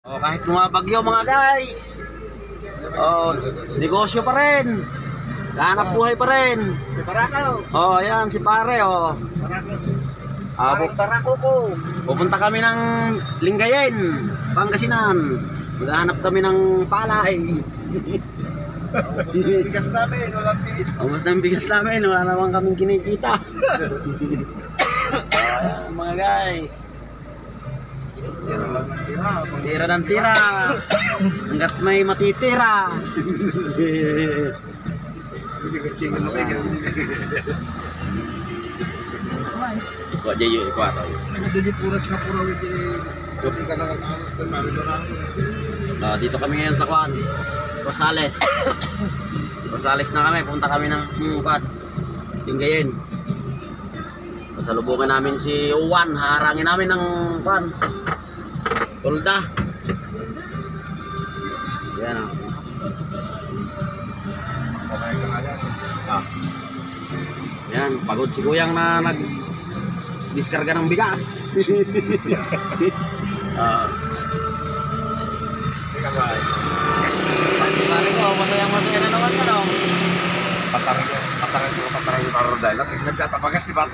Oh, kahit bumabagyo mga guys. Oh, negosyo pa rin. Hanap buhay pa rin. Si Barakaw. Oh, ayan si pare oh. Barako ko. Pupunta kami ng Lingayen, Pangasinan. Maghahanap kami ng palay. Ubus na yung bigas namin. Walang pilit. Ubus na yung bigas namin. Wala naman kaming kinikita. Ayan, mga guys. Tira lang ng tira. Tira ng tira. Hanggat may matitira. Hindi ka chingan na kayo. Iko aja yuk, iko atau. Hindi puras na pura. Hindi ka nakakaangat ng marino. Dito kami ngayon sa Kwan, Rosales. Rosales na kami, punta kami ng Kwan, Lingayen. Pasalubungan namin si Uwan, harangin namin ng Kwan, Tolda. Yan o. Yan, pagod si Kuyang na nag-diskarga ng bigas. Pare ko, masaya na naman ka no? Patarin ko para dahil. Nagtatapagas di ba?